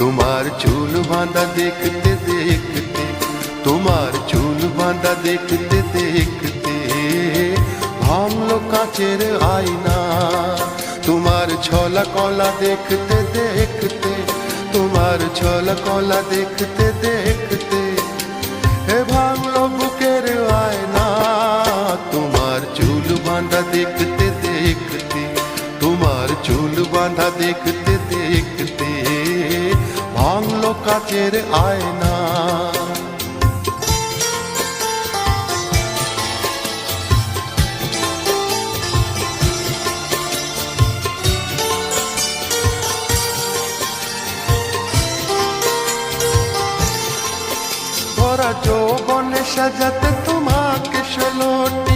তোমার চুল বাঁধা দেখতে দেখতে, তোমার চুল বাঁধা দেখতে দেখতে ভাঙলো কাচের আয়না। তোমার ছলা কলা দেখতে দেখতে, তোমার ছলা কলা দেখতে দেখতে এ ভাঙলো বুকের আয়না। তোমার চুল বাঁধা দেখতে দেখতে, তোমার চুল বাঁধা দেখতে দেখতে ভাঙলো কাচের আয়না। ভরা যৌবনে সাজাতে তোমাকে ষোলোটি